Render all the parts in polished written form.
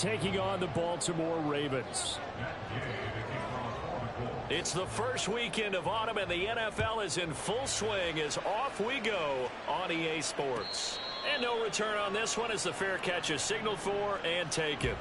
taking on the Baltimore Ravens. It's the first weekend of autumn, and the NFL is in full swing as off we go on EA Sports. And no return on this one as the fair catch is signaled for and taken.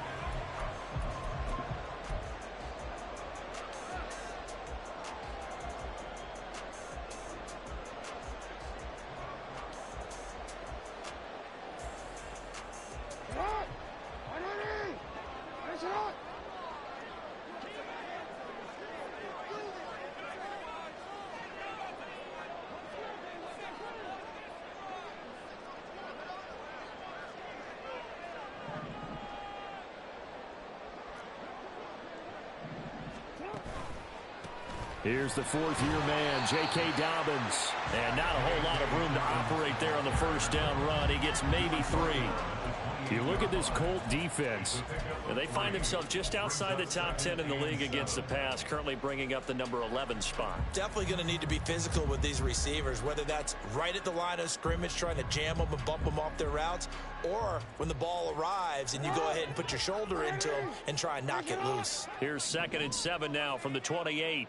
Here's the fourth-year man, J.K. Dobbins. And not a whole lot of room to operate there on the first down run. He gets maybe 3. You look at this Colt defense, and they find themselves just outside the top 10 in the league against the pass, currently bringing up the number 11 spot. Definitely going to need to be physical with these receivers, whether that's right at the line of scrimmage trying to jam them and bump them off their routes, or when the ball arrives and you go ahead and put your shoulder into them and try and knock it loose. Here's 2nd and 7 now from the 28.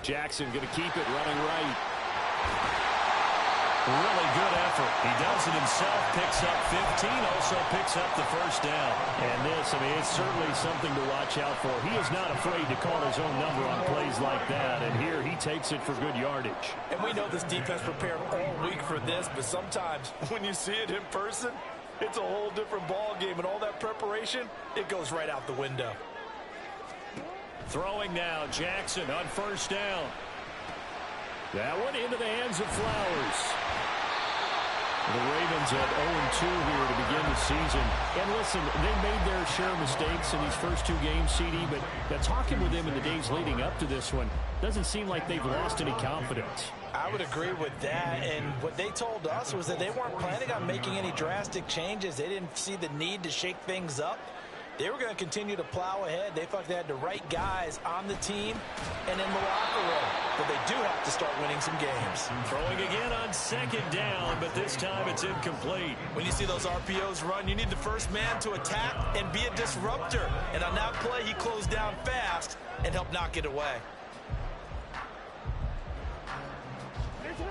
Jackson going to keep it running right. Really good effort. He does it himself, picks up 15, also picks up the first down. And this, I mean, it's certainly something to watch out for. He is not afraid to call his own number on plays like that, and here he takes it for good yardage. And we know this defense prepared all week for this, but sometimes when you see it in person, it's a whole different ball game, and all that preparation, it goes right out the window. Throwing now, Jackson on first down. That one into the hands of Flowers. The Ravens at 0-2 here to begin the season. And listen, they made their share of mistakes in these first 2 games, CD, but talking with them in the days leading up to this one, doesn't seem like they've lost any confidence. I would agree with that, and what they told us was that they weren't planning on making any drastic changes. They didn't see the need to shake things up. They were going to continue to plow ahead. They felt they had the right guys on the team and in the locker room. But they do have to start winning some games. Throwing again on 2nd down, but this time it's incomplete. When you see those RPOs run, you need the first man to attack and be a disruptor. And on that play, he closed down fast and helped knock it away.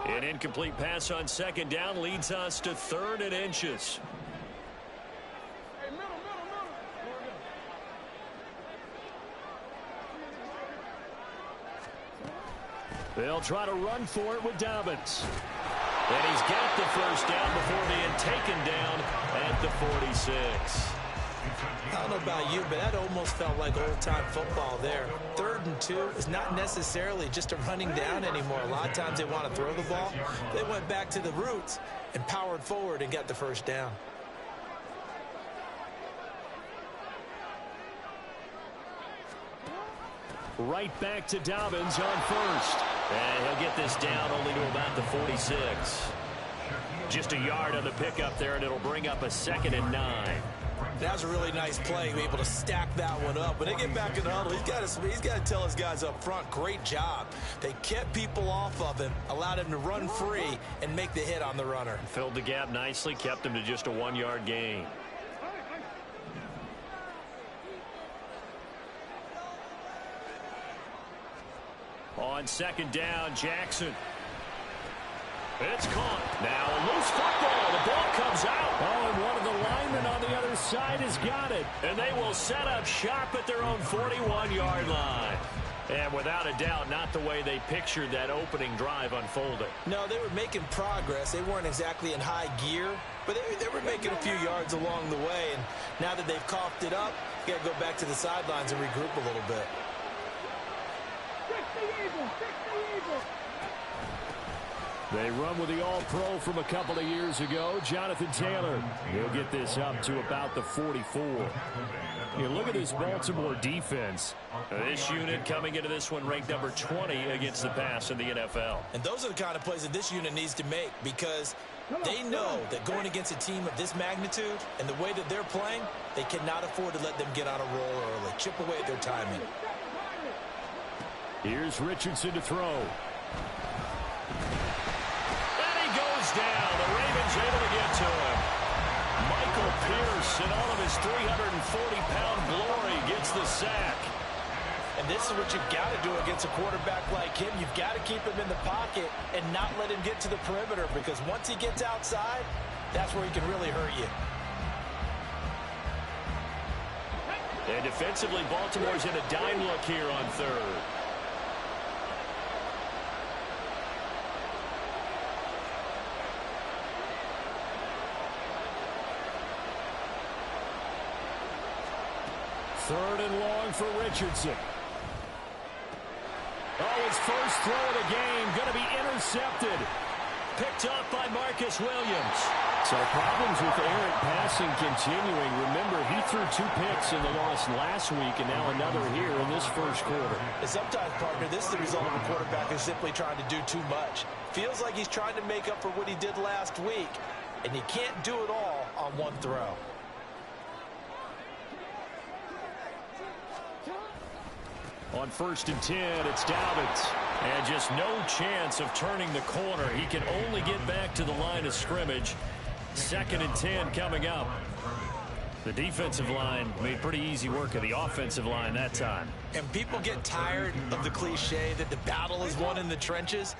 An incomplete pass on 2nd down leads us to 3rd and inches. They'll try to run for it with Dobbins. And he's got the first down before being taken down at the 46. I don't know about you, but that almost felt like old-time football there. 3rd and 2 is not necessarily just a running down anymore. A lot of times they want to throw the ball. They went back to the roots and powered forward and got the first down. Right back to Dobbins on first. And he'll get this down only to about the 46. Just a yard on the pickup there, and it'll bring up a 2nd and 9. That was a really nice play, be able to stack that one up. When they get back in the huddle, he's got to tell his guys up front, great job. They kept people off of him, allowed him to run free, and make the hit on the runner. Filled the gap nicely, kept him to just a 1-yard gain. On 2nd down, Jackson. It's caught. Now a loose football. The ball comes out. Oh, and one of the linemen on the other side has got it. And they will set up shop at their own 41-yard line. And without a doubt, not the way they pictured that opening drive unfolding. No, they were making progress. They weren't exactly in high gear, but they were making a few yards along the way. And now that they've coughed it up, you got to go back to the sidelines and regroup a little bit. They run with the All-Pro from a couple of years ago, Jonathan Taylor. He'll get this up to about the 44. You look at this Baltimore defense. This unit coming into this one ranked number 20 against the pass in the NFL. And those are the kind of plays that this unit needs to make, because they know that going against a team of this magnitude and the way that they're playing, they cannot afford to let them get on a roll early. Chip away at their timing. Here's Richardson to throw. down. The Ravens able to get to him. Michael Pierce, in all of his 340-pound glory, gets the sack. And this is what you've got to do against a quarterback like him. You've got to keep him in the pocket and not let him get to the perimeter, because once he gets outside, that's where he can really hurt you. And defensively, Baltimore's in a dime look here on third. Third and long for Richardson. Oh, his first throw of the game going to be intercepted. Picked up by Marcus Williams. So problems with errant passing continuing. Remember, he threw 2 picks in the loss last week, and now another here in this first quarter. And sometimes, partner, this is the result of a quarterback who's simply trying to do too much. Feels like he's trying to make up for what he did last week, and you can't do it all on one throw. On 1st and 10, it's Dobbins. And just no chance of turning the corner. He can only get back to the line of scrimmage. 2nd and 10 coming up. The defensive line made pretty easy work of the offensive line that time. And people get tired of the cliche that the battle is won in the trenches.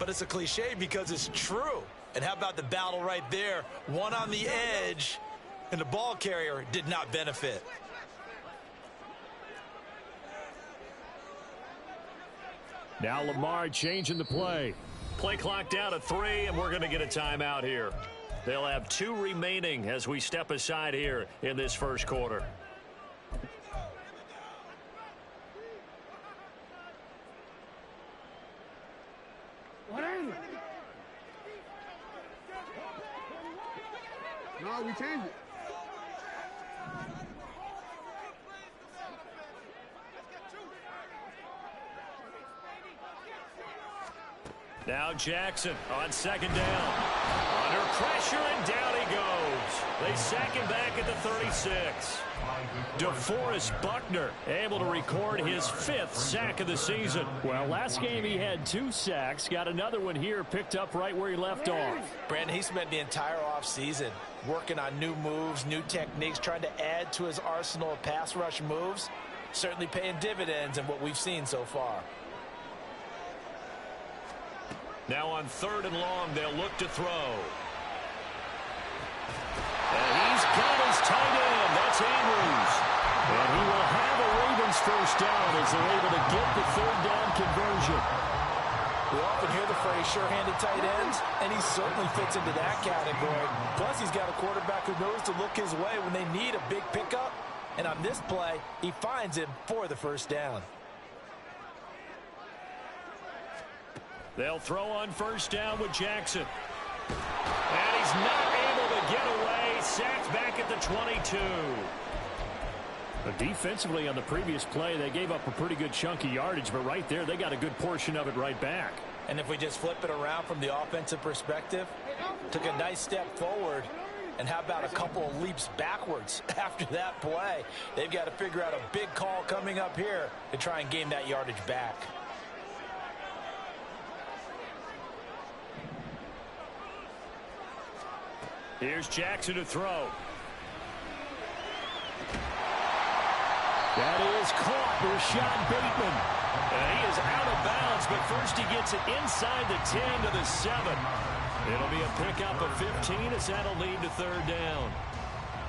But it's a cliche because it's true. And how about the battle right there? One on the edge, and the ball carrier did not benefit. Now Lamar changing the play. Play clock down to 3, and we're going to get a timeout here. They'll have 2 remaining as we step aside here in this first quarter. No, we changed it. Now Jackson on 2nd down. Under pressure, and down he goes. They sack him back at the 36. DeForest Buckner able to record his 5th sack of the season. Well, last game he had 2 sacks. Got another one here, picked up right where he left off. Brandon, he spent the entire offseason working on new moves, new techniques, trying to add to his arsenal of pass rush moves. Certainly paying dividends in what we've seen so far. Now on 3rd and long, they'll look to throw. And he's got his tight end. That's Andrews. And he will have a Ravens first down as they're able to get the 3rd down conversion. We often hear the phrase sure-handed tight ends, and he certainly fits into that category. Plus, he's got a quarterback who knows to look his way when they need a big pickup. And on this play, he finds him for the first down. They'll throw on 1st down with Jackson. And he's not able to get away. Sacked back at the 22. But defensively on the previous play, they gave up a pretty good chunk of yardage, but right there, they got a good portion of it right back. And if we just flip it around from the offensive perspective, took a nice step forward, and how about a couple of leaps backwards after that play? They've got to figure out a big call coming up here to try and gain that yardage back. Here's Jackson to throw. That is caught. Rashad Bateman. And he is out of bounds, but first he gets it inside the 10 to the 7. It'll be a pickup of 15 as that'll lead to 3rd down.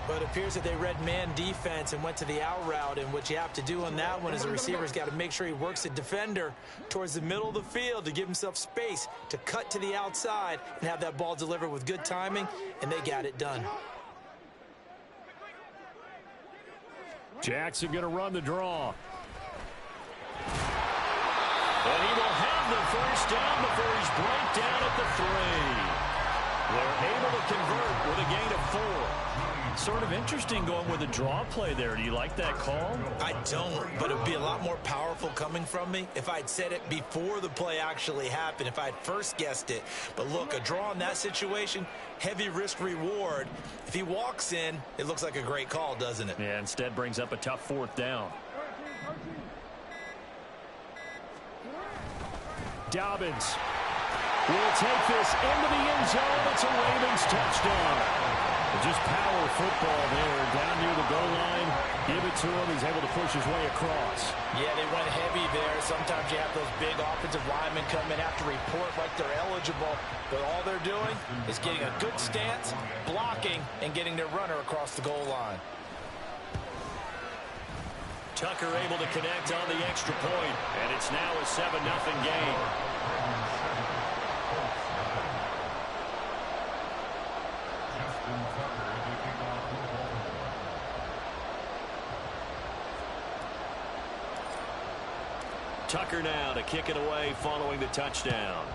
But it appears that they read man defense and went to the out route, and what you have to do on that one is the receiver's got to make sure he works the defender towards the middle of the field to give himself space to cut to the outside and have that ball delivered with good timing, and they got it done. Jackson going to run the draw. And he will have the first down before he's brought down at the 3. They're able to convert with a gain of 4. Sort of interesting going with a draw play there. Do you like that call? I don't, but it would be a lot more powerful coming from me if I'd said it before the play actually happened, if I'd first guessed it. But look, a draw in that situation, heavy risk reward. If he walks in, it looks like a great call, doesn't it? Yeah, instead brings up a tough 4th down. Dobbins. will take this into the end zone. It's a Ravens touchdown. Just power football there down near the goal line. Give it to him. He's able to push his way across. Yeah, they went heavy there. Sometimes you have those big offensive linemen come in, have to report like they're eligible. But all they're doing is getting a good stance, blocking, and getting their runner across the goal line. Tucker able to connect on the extra point, and it's now a 7-0 game. Tucker now to kick it away following the touchdown.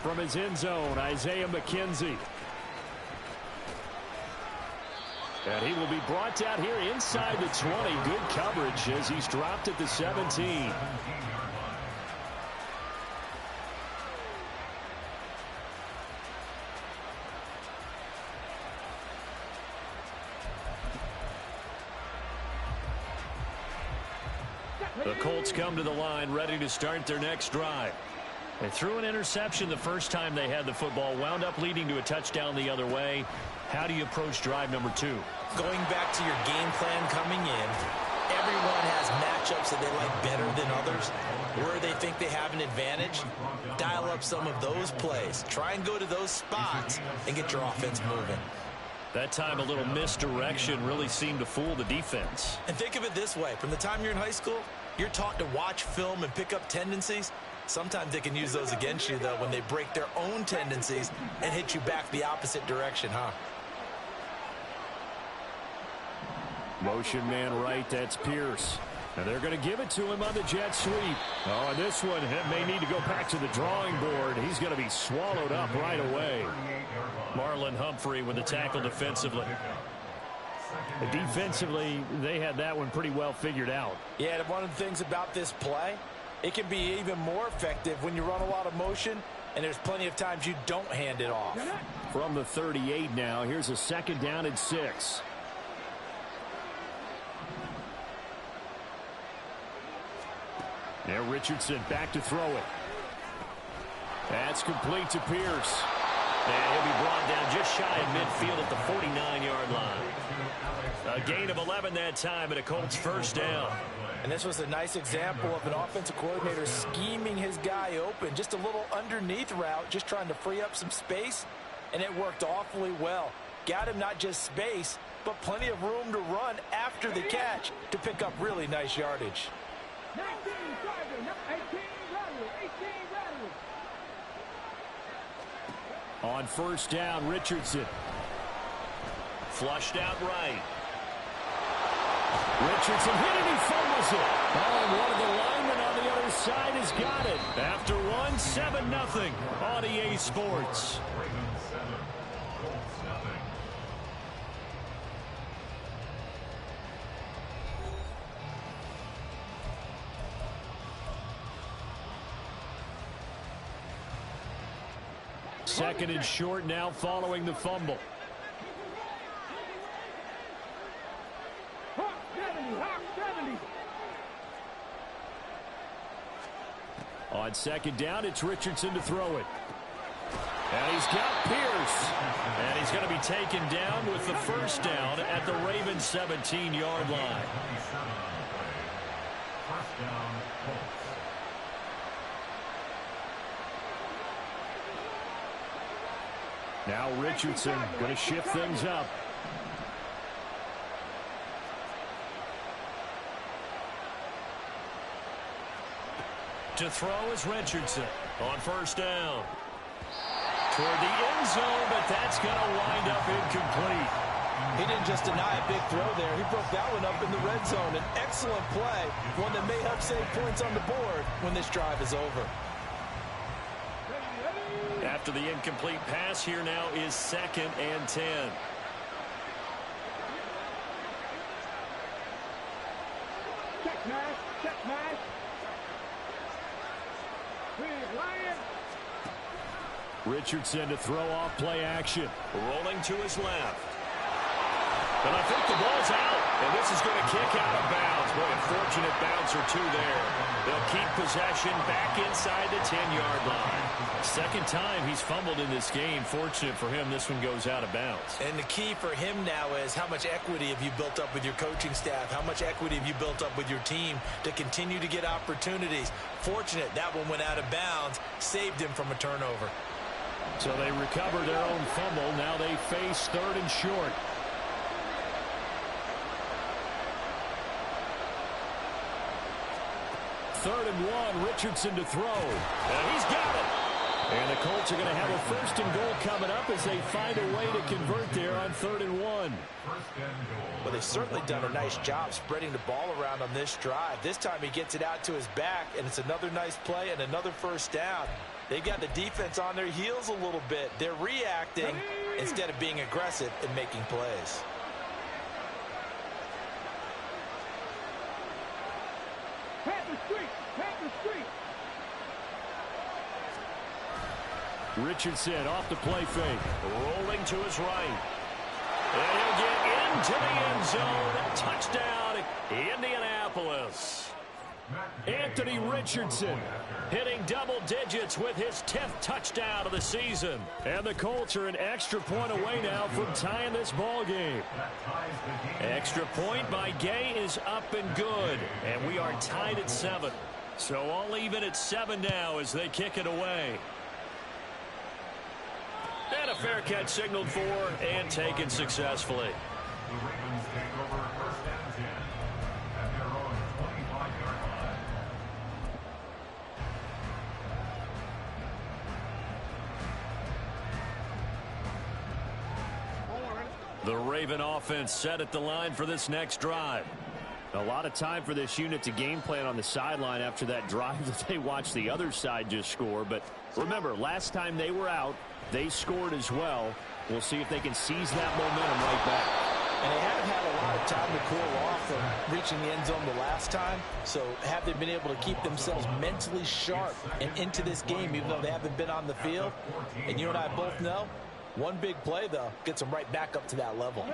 From his end zone, Isaiah McKenzie. And he will be brought down here inside the 20. Good coverage as he's dropped at the 17. The Colts come to the line ready to start their next drive. They threw an interception the first time they had the football, wound up leading to a touchdown the other way. How do you approach drive number 2? Going back to your game plan coming in, everyone has matchups that they like better than others. Where they think they have an advantage, dial up some of those plays. Try and go to those spots and get your offense moving. That time a little misdirection really seemed to fool the defense. And think of it this way. From the time you're in high school, you're taught to watch film and pick up tendencies. Sometimes they can use those against you, though, when they break their own tendencies and hit you back the opposite direction, huh? Motion man right, that's Pierce. And they're going to give it to him on the jet sweep. Oh, and this one may need to go back to the drawing board. He's going to be swallowed up right away. Marlon Humphrey with the tackle defensively. Defensively, they had that one pretty well figured out. Yeah, one of the things about this play, it can be even more effective when you run a lot of motion, and there's plenty of times you don't hand it off. From the 38 now, here's a 2nd down and 6. Now Richardson back to throw it. That's complete to Pierce. And he'll be brought down just shy of midfield at the 49-yard line. A gain of 11 that time and a Colts first down. And this was a nice example of an offensive coordinator scheming his guy open. Just a little underneath route, just trying to free up some space, and it worked awfully well. Got him not just space, but plenty of room to run after the catch to pick up really nice yardage. 19 driving, 18 running, 18 running. On first down, Richardson. Flushed out right. Richardson hit it, he fumbles it. Oh, and one of the linemen on the other side has got it. After 7-0 on EA Sports. Second and short now following the fumble. Hawk 70, Hawk 70. On second down, it's Richardson to throw it. And he's got Pierce. And he's going to be taken down with the first down at the Ravens 17-yard line. Now Richardson going to shift things up. To throw is Richardson on first down. Toward the end zone, but that's going to wind up incomplete. He didn't just deny a big throw there. He broke that one up in the red zone. An excellent play, one that may help save points on the board when this drive is over. After the incomplete pass, here now is 2nd and 10. Check match, check match. Richardson to throw off play action. Rolling to his left. And I think the ball's out. And this is going to kick out of bounds. Boy, a fortunate bounce or two there. They'll keep possession back inside the 10-yard line. Second time he's fumbled in this game. Fortunate for him, this one goes out of bounds. And the key for him now is how much equity have you built up with your coaching staff? How much equity have you built up with your team to continue to get opportunities? Fortunate that one went out of bounds, saved him from a turnover. So they recovered their own fumble. Now they face third and short. Third and 1, Richardson to throw. And he's got it. And the Colts are going to have a first and goal coming up as they find a way to convert there on third and 1. Well, they've certainly done a nice job spreading the ball around on this drive. This time he gets it out to his back, and it's another nice play and another first down. They've got the defense on their heels a little bit. They're reacting instead of being aggressive and making plays. Panther Street! Panther Street! Richardson off the play fake. Rolling to his right. And he'll get into the end zone. Touchdown, Indianapolis. Anthony Richardson Hitting double digits with his 10th touchdown of the season. And the Colts are an extra point away now from tying this ball game. Extra point by Gay is up and good. And we are tied at 7. So all even at 7 now as they kick it away. And a fair catch signaled for and taken successfully. The Ravens take over first and 10 at their own 25-yard line. The Raven offense set at the line for this next drive. A lot of time for this unit to game plan on the sideline after that drive that they watched the other side just score. But remember, last time they were out, they scored as well. We'll see if they can seize that momentum right back. And they haven't had a lot of time to cool off from reaching the end zone the last time. So have they been able to keep themselves mentally sharp and into this game, even though they haven't been on the field? And you and I both know, one big play, though, gets them right back up to that level.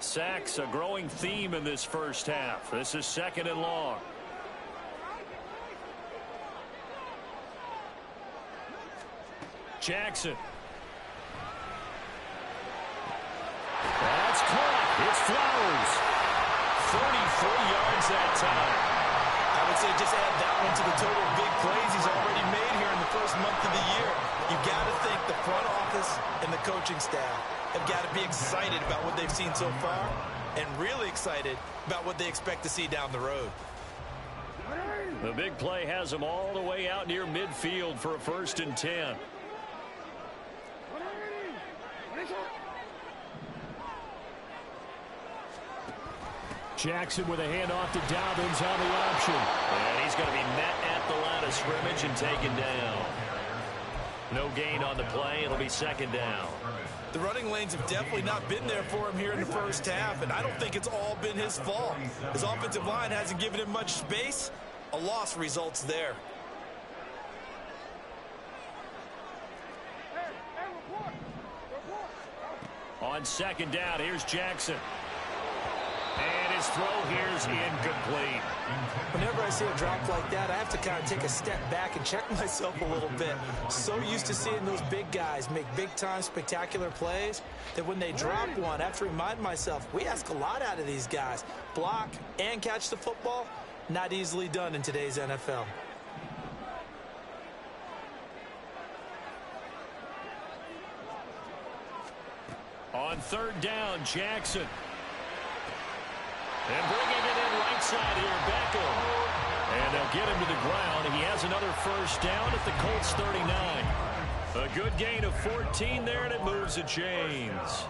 Sacks, a growing theme in this first half. This is 2nd and long. Jackson. That's caught. It's Flowers. 34 yards that time. I would say just add that one to the total of big plays he's already made here in the first month of the year. You've got to think the front office and the coaching staff have got to be excited about what they've seen so far and really excited about what they expect to see down the road. The big play has them all the way out near midfield for a 1st and 10. Jackson with a handoff to Dobbins on the option. And he's going to be met at the line of scrimmage and taken down. No gain on the play. It'll be 2nd down. The running lanes have definitely not been there for him here in the first half, and I don't think it's all been his fault. His offensive line hasn't given him much space. A loss results there. On 2nd down, here's Jackson. And his throw here's incomplete. Whenever I see a drop like that, I have to kind of take a step back and check myself a little bit. So used to seeing those big guys make big-time spectacular plays that when they drop one, I have to remind myself, we ask a lot out of these guys. Block and catch the football, not easily done in today's NFL. On 3rd down, Jackson. And bringing it in right side here, Beckham. And they'll get him to the ground. He has another 1st down at the Colts 39. A good gain of 14 there, and it moves the chains.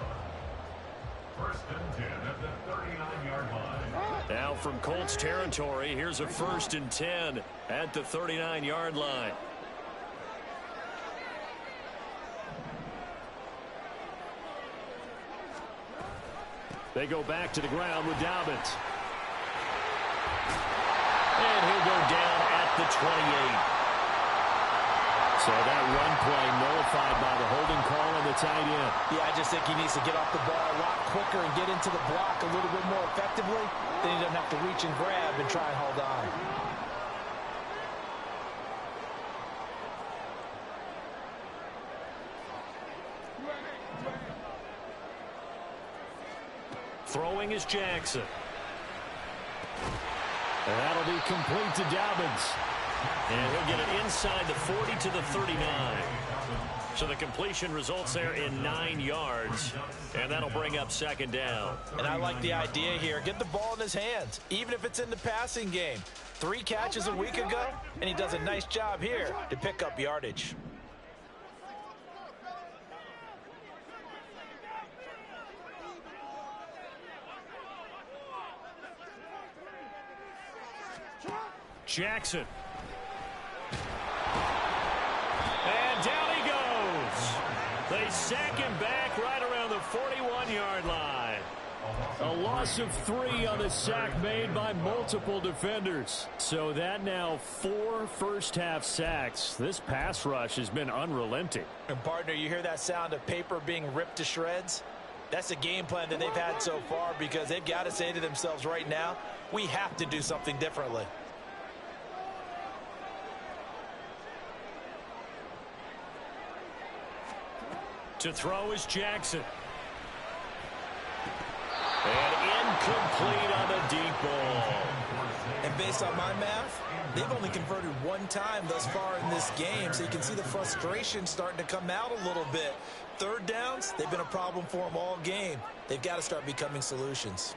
1st and 10 at the 39-yard line. Now from Colts territory, here's a 1st and 10 at the 39-yard line. They go back to the ground with Dobbins. And he'll go down at the 28. So that run play nullified by the holding call on the tight end. Yeah, I just think he needs to get off the ball a lot quicker and get into the block a little bit more effectively. Then he doesn't have to reach and grab and try and hold on. Throwing is Jackson. And that'll be complete to Dobbins. And he'll get it inside the 40 to the 39. So the completion results there in 9 yards. And that'll bring up second down. And I like the idea here. Get the ball in his hands, even if it's in the passing game. 3 catches a week ago, and he does a nice job here to pick up yardage. Jackson. And down he goes. They sack him back right around the 41-yard line. A loss of 3 on the sack made by multiple defenders. So that now 4 first-half sacks. This pass rush has been unrelenting. And partner, you hear that sound of paper being ripped to shreds? That's the game plan that they've had so far, because they've got to say to themselves right now, we have to do something differently. To throw is Jackson. And incomplete on the deep ball. And based on my math, they've only converted 1 time thus far in this game, so you can see the frustration starting to come out a little bit. 3rd downs, they've been a problem for them all game. They've got to start becoming solutions.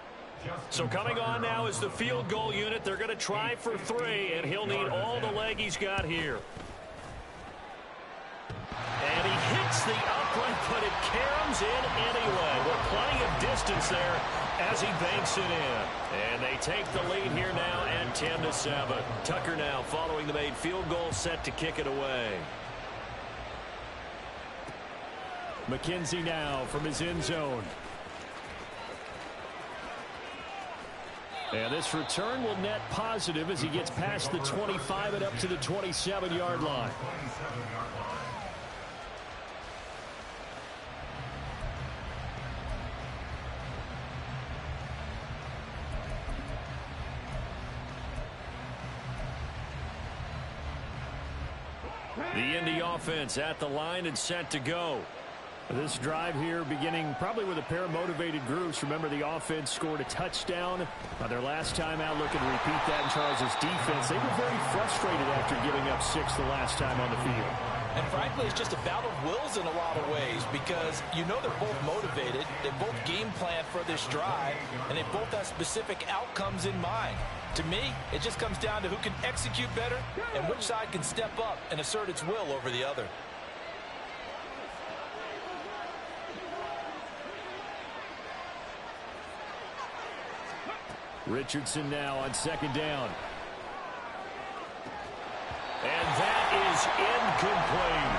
So coming on now is the field goal unit. They're going to try for 3, and he'll need all the leg he's got here. And he hits the upright, but it caroms in anyway. With plenty of distance there as he banks it in. And they take the lead here now at 10-7. Tucker now following the made field goal, set to kick it away. McKenzie now from his end zone. And this return will net positive as he gets past the 25 and up to the 27-yard line. The Indy offense at the line and set to go. This drive here beginning probably with a pair of motivated groups. Remember, the offense scored a touchdown on their last time out, looking to repeat that in Charles' defense. They were very frustrated after giving up 6 the last time on the field. And frankly, it's just a battle of wills in a lot of ways, because you know they're both motivated, they both game plan for this drive, and they both have specific outcomes in mind. To me, it just comes down to who can execute better and which side can step up and assert its will over the other. Richardson now on 2nd down. And that is incomplete.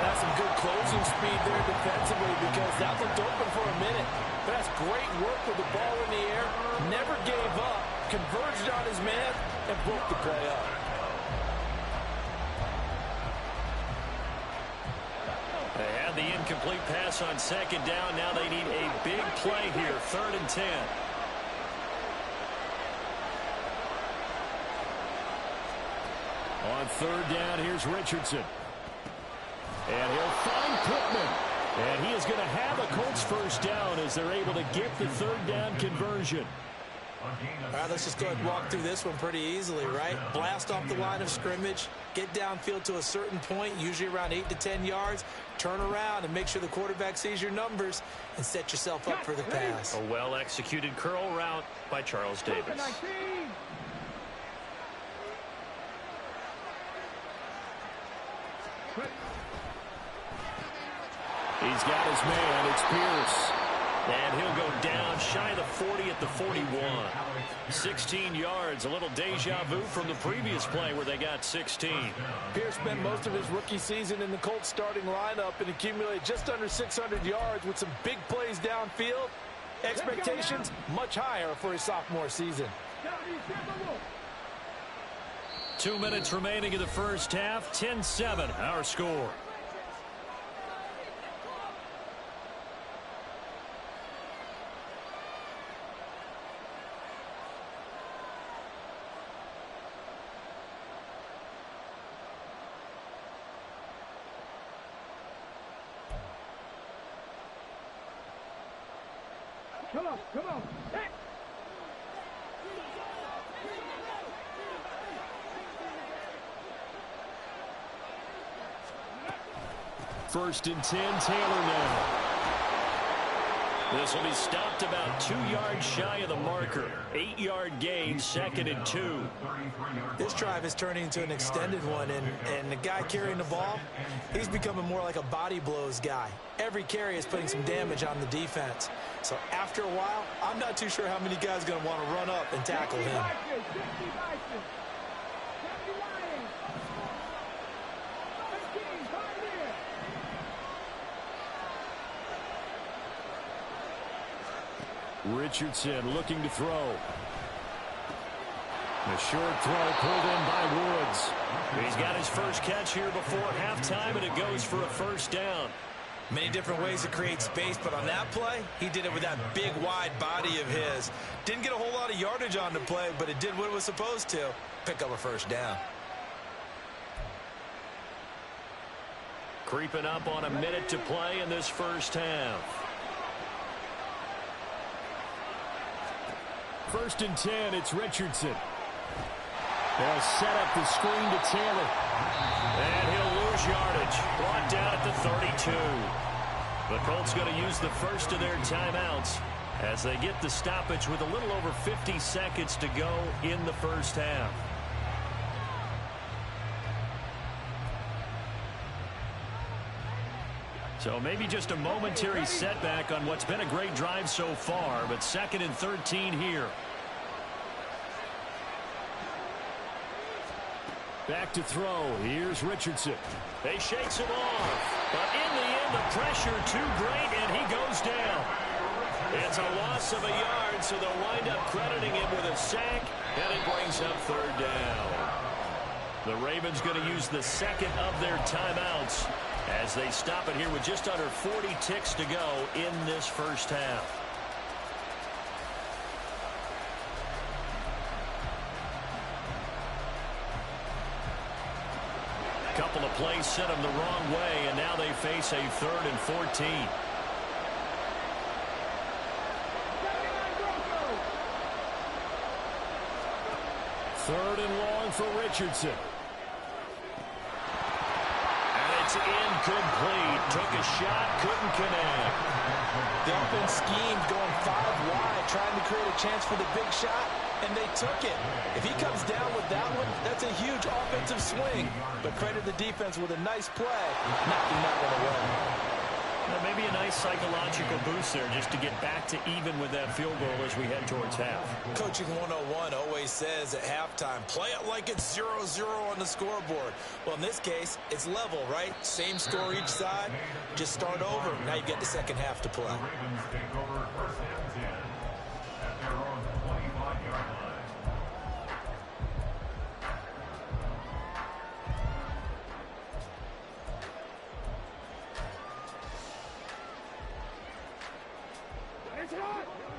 That's some good closing speed there defensively, because that looked open for a minute. But that's great work with the ball in the air. Never gave up, converged on his man, and broke the play up. They had the incomplete pass on 2nd down. Now they need a big play here, 3rd and 10. On 3rd down, here's Richardson. And he'll find Pittman. And he is going to have a Colts first down as they're able to get the 3rd down conversion. All right, let's just go ahead and walk through this one pretty easily, right? Blast off the line of scrimmage, get downfield to a certain point, usually around 8 to 10 yards, turn around and make sure the quarterback sees your numbers and set yourself up for the pass. A well-executed curl route by Charles Davis. He's got his man. It's Pierce. And he'll go down shy of the 40 at the 41. 16 yards, a little deja vu from the previous play where they got 16. Pierce spent most of his rookie season in the Colts starting lineup and accumulated just under 600 yards with some big plays downfield. Expectations much higher for his sophomore season. 2 minutes remaining in the first half. 10-7, our score. Come on. Hey. First and 10, Taylor now. This will be stopped about 2 yards shy of the marker. 8-yard gain, 2nd and 2. This drive is turning into an extended one, and the guy carrying the ball, he's becoming more like a body blows guy. Every carry is putting some damage on the defense. So after a while, I'm not too sure how many guys are going to want to run up and tackle him. Richardson looking to throw. A short throw pulled in by Woods. He's got his first catch here before halftime, and it goes for a first down. Many different ways to create space, but on that play, he did it with that big, wide body of his. Didn't get a whole lot of yardage on the play, but it did what it was supposed to. Pick up a first down. Creeping up on a minute to play in this first half. First and 10, it's Richardson. They'll set up the screen to Taylor. And he'll lose yardage. Brought down at the 32. The Colts going to use the first of their timeouts as they get the stoppage with a little over 50 seconds to go in the first half. So maybe just a momentary setback on what's been a great drive so far, but 2nd and 13 here. Back to throw. Here's Richardson. They shakes him off, but in the end, the pressure too great, and he goes down. It's a loss of a yard, so they'll wind up crediting him with a sack, and it brings up 3rd down. The Ravens going to use the second of their timeouts as they stop it here with just under 40 ticks to go in this first half. Couple of plays sent them the wrong way, and now they face a 3rd and 14. Third and long for Richardson. And it's incomplete. Took a shot, couldn't connect. The offense schemed going 5 wide, trying to create a chance for the big shot, and they took it. If he comes down with that one, that's a huge offensive swing. But credit the defense with a nice play, knocking that one away. Well, maybe a nice psychological boost there just to get back to even with that field goal as we head towards half. Coaching 101 always says at halftime, play it like it's 0-0 on the scoreboard. Well, in this case, it's level, right? Same score each side. Just start over. Now you get the second half to play. Ravens take over 1st and 10 at their own 25-yard line.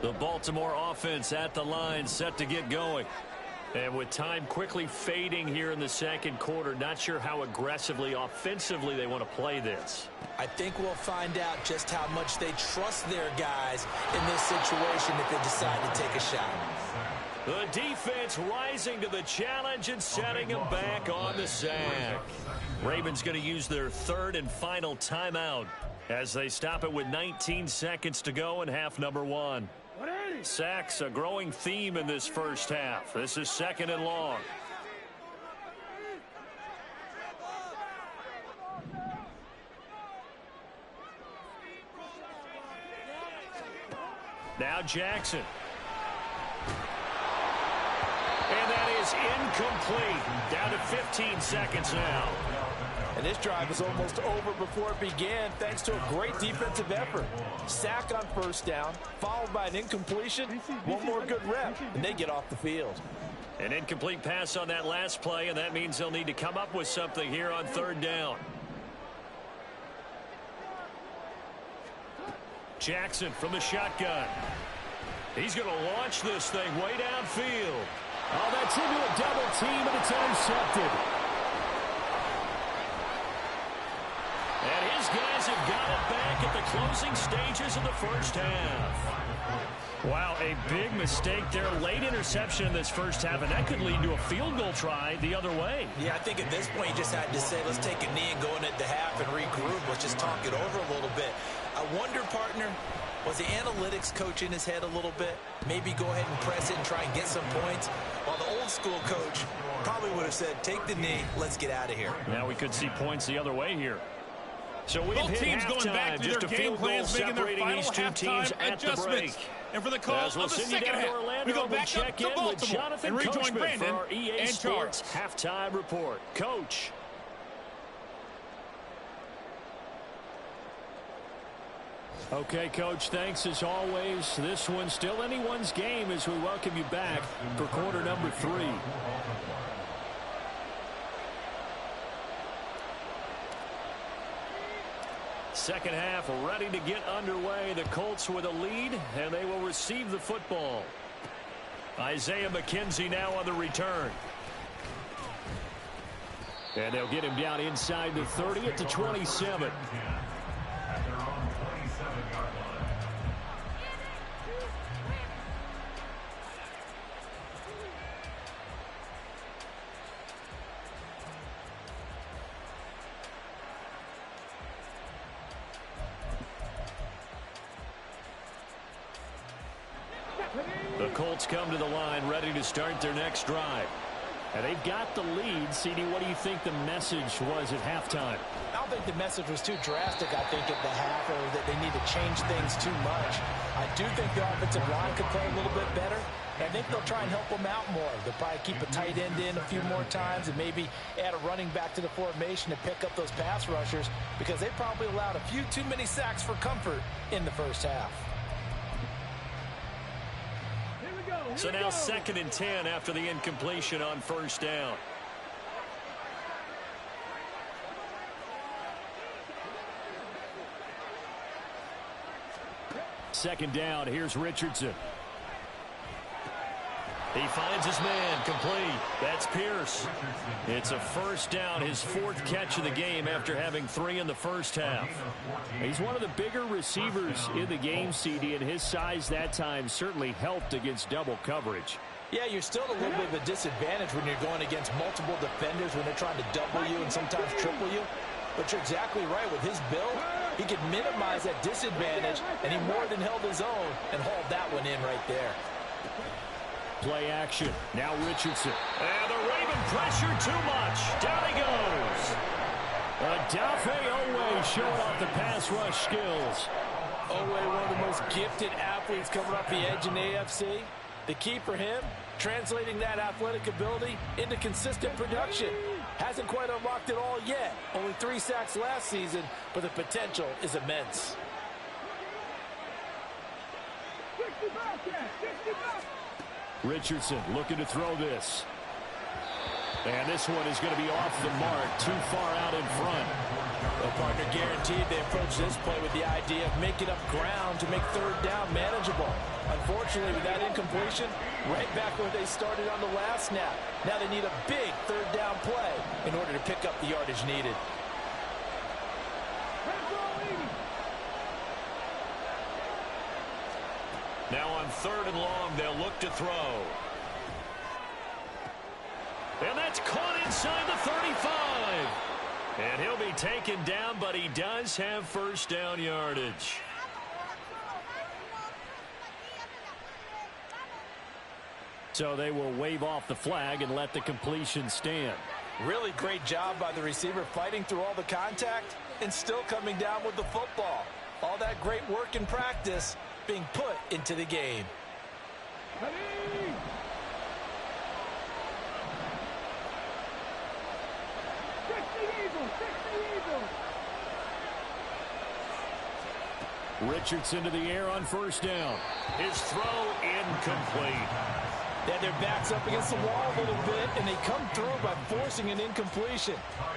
The Baltimore offense at the line, set to get going. And with time quickly fading here in the second quarter, not sure how aggressively, offensively they want to play this. I think we'll find out just how much they trust their guys in this situation if they decide to take a shot. The defense rising to the challenge and setting them back on the sack. Ravens going to use their 3rd and final timeout as they stop it with 19 seconds to go in half number 1. Sacks, a growing theme in this first half. This is 2nd and long. Now Jackson. And that is incomplete. Down to 15 seconds now. And this drive is almost over before it began thanks to a great defensive effort. Sack on 1st down, followed by an incompletion. One more good rep, and they get off the field. An incomplete pass on that last play, and that means they'll need to come up with something here on 3rd down. Jackson from the shotgun. He's going to launch this thing way downfield. Oh, that's into a double team, and it's intercepted. And his guys Buckeyes have got it back at the closing stages of the first half. Wow, a big mistake there. Late interception in this first half, and that could lead to a field goal try the other way. Yeah, I think at this point you just had to say, let's take a knee and go into the half and regroup. Let's just talk it over a little bit. I wonder, partner, was the analytics coach in his head a little bit? Maybe go ahead and press it and try and get some points. While the old school coach probably would have said, take the knee, let's get out of here. Now we could see points the other way here. So we've Both hit teams going back halftime. to Just their a game field goal plans, making their separating final these two teams halftime at the break. adjustments. And for the call As we'll of the send you second down to half, Orlando, we go we'll back check up to in with Baltimore Jonathan and rejoin Coachman Brandon for our EA and Sports Charles. halftime report. Coach. Okay, Coach, thanks as always. This one's still anyone's game as we welcome you back for quarter number 3. Second half ready to get underway. The Colts with a lead, and they will receive the football. Isaiah McKenzie now on the return. And they'll get him down inside the 30 at the 27. At their own 27-yard line. The Colts come to the line ready to start their next drive. And they've got the lead. CD, what do you think the message was at halftime? I don't think the message was too drastic, I think, at the half, or that they need to change things too much. I do think the offensive line could play a little bit better. I think they'll try and help them out more. They'll probably keep a tight end in a few more times and maybe add a running back to the formation to pick up those pass rushers, because they probably allowed a few too many sacks for comfort in the first half. So now 2nd and 10 after the incompletion on first down. Second down, here's Richardson. He finds his man, complete. That's Pierce. It's a first down, his 4th catch of the game after having 3 in the first half. He's one of the bigger receivers in the game, CD, and his size that time certainly helped against double coverage. Yeah, you're still a little bit of a disadvantage when you're going against multiple defenders when they're trying to double you and sometimes triple you. But you're exactly right. With his build, he could minimize that disadvantage, and he more than held his own and hauled that one in right there. Play action. Now Richardson. And the Raven pressure too much. Down he goes. Odafe Oweh showing off the pass rush skills. Oweh, one of the most gifted athletes coming off the edge in the AFC. The key for him, translating that athletic ability into consistent production. Hasn't quite unlocked it all yet. Only 3 sacks last season, but the potential is immense. 65, 65. Richardson looking to throw this. And this one is going to be off the mark, too far out in front. Well, partner, guaranteed they approach this play with the idea of making up ground to make 3rd down manageable. Unfortunately, with that incompletion, right back where they started on the last snap. Now they need a big 3rd down play in order to pick up the yardage needed. Now on 3rd and long, they'll look to throw. And that's caught inside the 35. And he'll be taken down, but he does have first down yardage. So they will wave off the flag and let the completion stand. Really great job by the receiver fighting through all the contact and still coming down with the football. All that great work in practice being put into the game. Richardson to the air on first down. His throw incomplete. They had their backs up against the wall a little bit, and they come through by forcing an incompletion.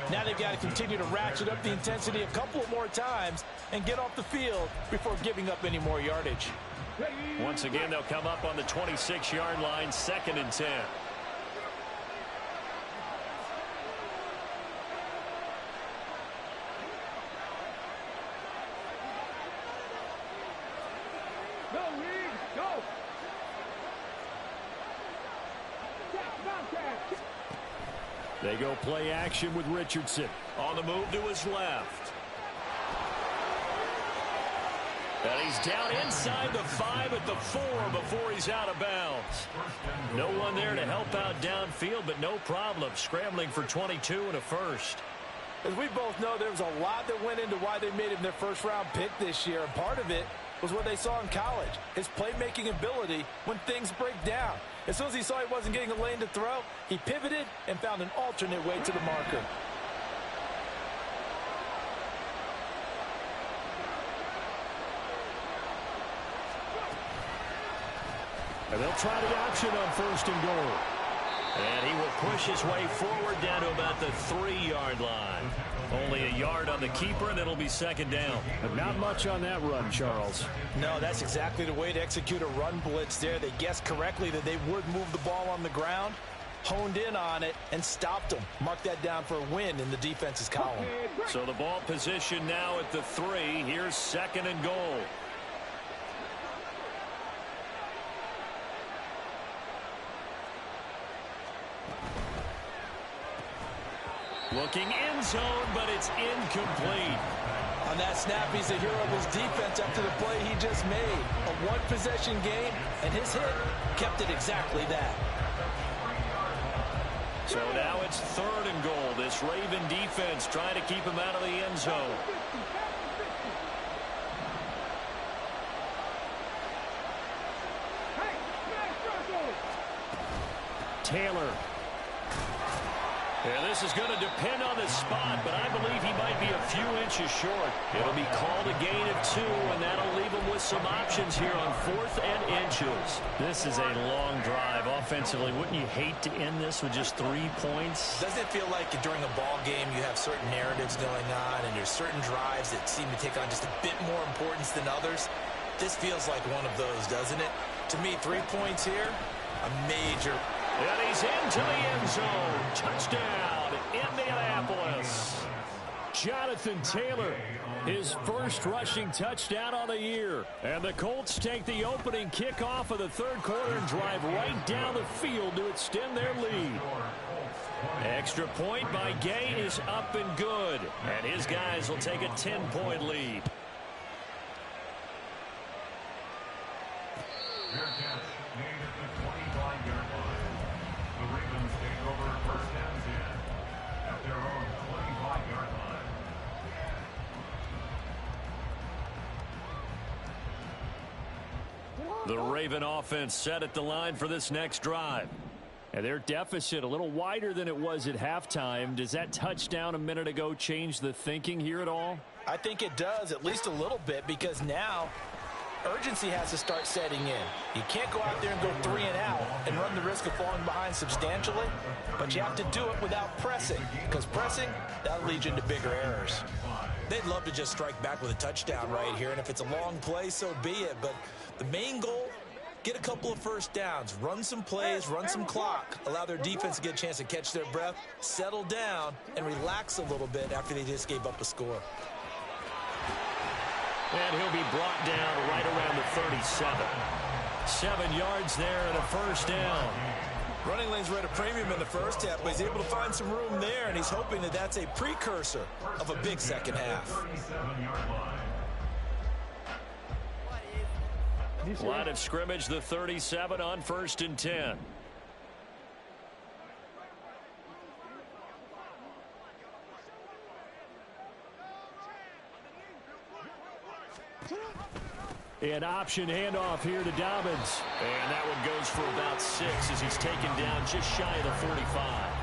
Now they've got to continue to ratchet up the intensity a couple of more times and get off the field before giving up any more yardage. Once again, they'll come up on the 26-yard line, 2nd and 10. Bobcats. They go play action with Richardson. On the move to his left. And he's down inside the 5 at the 4 before he's out of bounds. No one there to help out downfield, but no problem. Scrambling for 22 and a first. As we both know, there was a lot that went into why they made him their first-round pick this year. And part of it was what they saw in college, his playmaking ability when things break down. As soon as he saw he wasn't getting a lane to throw, he pivoted and found an alternate way to the marker. And they'll try the option on 1st and goal. And he will push his way forward down to about the 3-yard line. Only a yard on the keeper, and it'll be 2nd down. But not much on that run, Charles. No, that's exactly the way to execute a run blitz there. They guessed correctly that they would move the ball on the ground, honed in on it, and stopped them. Mark that down for a win in the defense's column. So the ball position now at the 3. Here's 2nd and goal. Looking end zone, but it's incomplete. On that snap, he's the hero of his defense after the play he just made. A one-possession game, and his hit kept it exactly that. So now it's 3rd and goal. This Raven defense trying to keep him out of the end zone. Taylor. And this is going to depend on the spot, but I believe he might be a few inches short. It'll be called a gain of 2, and that'll leave him with some options here on 4th and inches. This is a long drive offensively. Wouldn't you hate to end this with just 3 points? Doesn't it feel like during a ball game you have certain narratives going on and there's certain drives that seem to take on just a bit more importance than others? This feels like one of those, doesn't it? To me, 3 points here, a major... And he's into the end zone. Touchdown, Indianapolis. Jonathan Taylor, his first rushing touchdown on the year. And the Colts take the opening kickoff of the 3rd quarter and drive right down the field to extend their lead. Extra point by Gay is up and good. And his guys will take a 10-point lead. Fair catch made at the 25-yard line. The Ravens take over 1st and 10 at their own 25-yard line. The Raven offense set at the line for this next drive. And their deficit a little wider than it was at halftime. Does that touchdown a minute ago change the thinking here at all? I think it does, at least a little bit, because now urgency has to start setting in. You can't go out there and go 3 and out and run the risk of falling behind substantially, but you have to do it without pressing, because pressing, that'll lead you into bigger errors. They'd love to just strike back with a touchdown right here, and if it's a long play, so be it. But the main goal, get a couple of first downs, run some plays, run some clock, allow their defense to get a chance to catch their breath, settle down, and relax a little bit after they just gave up a score. And he'll be brought down right around the 37. 7 yards there and a first down. Running lanes were at a premium in the first half, but he's able to find some room there, and he's hoping that that's a precursor of a big second half. 37-yard line. Line of scrimmage, the 37 on 1st and 10. An option handoff here to Dobbins. And that one goes for about 6 as he's taken down just shy of the 45.